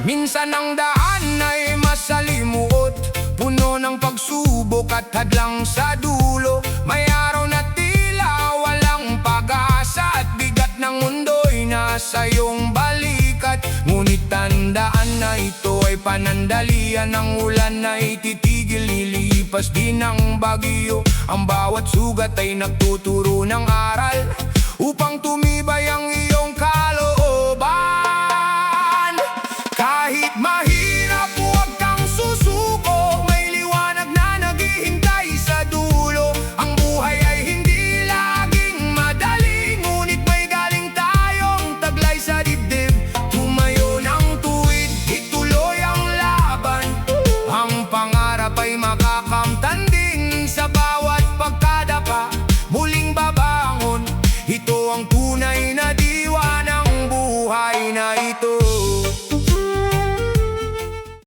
Minsan ang daan ay masalimuot, puno ng pagsubok at hadlang sa dulo. May araw na tila walang pag-asa at bigat ng mundo'y nasa iyong balikat. Ngunit tandaan na ito ay panandalian, ng ulan ay titigil, lilipas din ang bagyo. Ang bawat sugat ay nagtuturo ng aral upang tumibay ang iyong kalooban. Kahit mahirap, huwag kang susuko, may liwanag na naghihintay sa dulo. Ang buhay ay hindi laging madali, ngunit may galing tayong taglay sa dibdib. Tumayo ng tuwid, ituloy ang laban. Ang pangarap ay makakamtanding sa bawat pagkadapa. Muling babangon, ito ang tunay na diwa ng buhay na ito.